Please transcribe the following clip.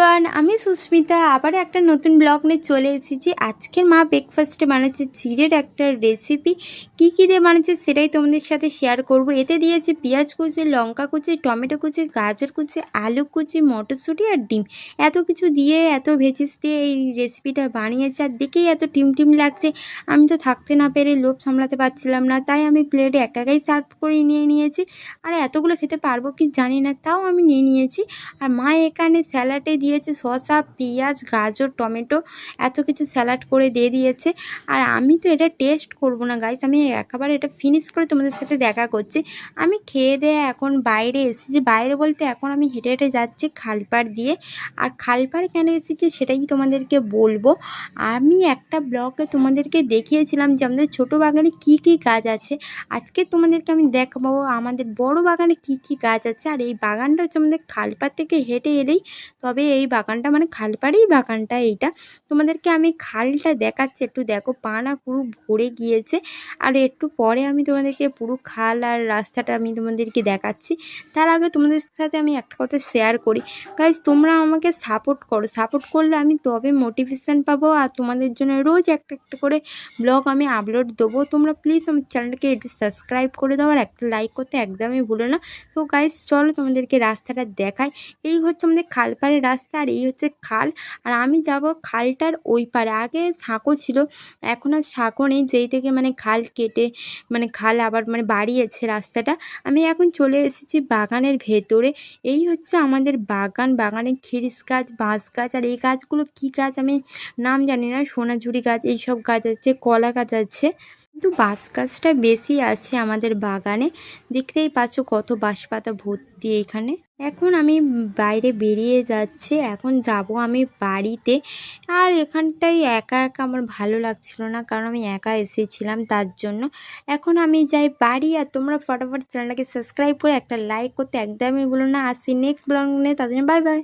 Everyone, আমি সুস্মিতা আবার একটা নতুন ব্লগ নিয়ে চলে এসেছি। আজকের মা ব্রেকফাস্টে বানাচ্ছে চিড়ের একটা রেসিপি। কী দিয়ে বানাচ্ছে সেটাই তোমাদের সাথে শেয়ার করব। এতে দিয়েছে পেঁয়াজ কুচি, লঙ্কা কুচি, টমেটো কুচি, গাজর কুচি, আলু কুচি, মটরশুঁটি আর ডিম। এত কিছু দিয়ে, এত ভেজিস দিয়ে এই রেসিপিটা বানিয়েছে। আর দেখেই এত টিম লাগছে। আমি তো থাকতে না পেরে লোভ সামলাতে পারছিলাম না, তাই আমি প্লেটে একাই সার্ভ করে নিয়েছি। আর এতগুলো খেতে পারবো কি জানি না, তাও আমি নিয়েছি। আর মা এখানে স্যালাডে দিয়েছে শসা, পেঁয়াজ, গাজর, টমেটো, এত কিছু স্যালাড করে দিয়ে দিয়েছে। আর আমি তো এটা টেস্ট করব না গাইস, আমি একেবারে এটা ফিনিশ করে তোমাদের সাথে দেখা করছি। আমি খেয়ে দিয়ে এখন বাইরে এসেছি। বাইরে বলতে এখন আমি হেঁটে যাচ্ছি খালপাড় দিয়ে। আর খালপাড়ে কেন এসেছি সেটাই তোমাদেরকে বলবো। আমি একটা ব্লগে তোমাদেরকে দেখিয়েছিলাম যে আমাদের ছোটো বাগানে কি গাছ আছে। আজকে তোমাদেরকে আমি দেখাবো আমাদের বড় বাগানে কি গাছ আছে। আর এই বাগানটা হচ্ছে আমাদের খালপাড় থেকে হেঁটে এলেই তবে এই বাগানটা, মানে খালপাড়েই বাগানটা এইটা। তোমাদেরকে আমি খালটা দেখাচ্ছি, একটু দেখো, পানা পুরো ভরে গিয়েছে। আর একটু পরে আমি তোমাদেরকে পুরো খাল আর রাস্তাটা আমি তোমাদেরকে দেখাচ্ছি। তার আগে তোমাদের সাথে আমি একটা কথা শেয়ার করি। গাইজ, তোমরা আমাকে সাপোর্ট করো, সাপোর্ট করলে আমি তবে মোটিভেশান পাবো। আর তোমাদের জন্য রোজ একটা করে ব্লগ আমি আপলোড দেবো। তোমরা প্লিজ আমার চ্যানেলটাকে একটু সাবস্ক্রাইব করে দাও আর একটা লাইক করতে একদমই ভুলো না। তো গাইজ চলো তোমাদেরকে রাস্তাটা দেখাই। এই হচ্ছে আমাদের খালপাড়ের রাস্তা, আর এই হচ্ছে খাল। আর আমি যাব খালটার ওই পারে। আগে সাঁকো ছিল, এখন আর সাঁকো নেই। যেই থেকে মানে খাল কেটে মানে খাল আবার মানে বাড়িয়েছে রাস্তাটা। আমি এখন চলে এসেছি বাগানের ভেতরে। এই হচ্ছে আমাদের বাগান। বাগানে খিরিস গাছ, বাঁশ গাছ, আর এই গাছগুলো কি গাছ আমি নাম জানি না, সোনাঝুরি গাছ, এইসব গাছ আছে, কলা গাছ আছে, কিন্তু বাঁশ গাছটা বেশি আছে আমাদের বাগানে। দেখতেই পাচ্ছ কত বাঁশ পাতা ভর্তি এখানে। এখন আমি বাইরে বেরিয়ে যাচ্ছি, এখন যাব আমি বাড়িতে। আর এখানটায় একা আমার ভালো লাগছিল না, কারণ আমি একা এসেছিলাম তার জন্য। এখন আমি যাই বাড়ি। আর তোমরা ফটাফট চ্যানেলটাকে সাবস্ক্রাইব করে একটা লাইক করতে একদমই ভুলো না। আসি নেক্সট ব্লগ নিয়ে, তার জন্য বাই বাই।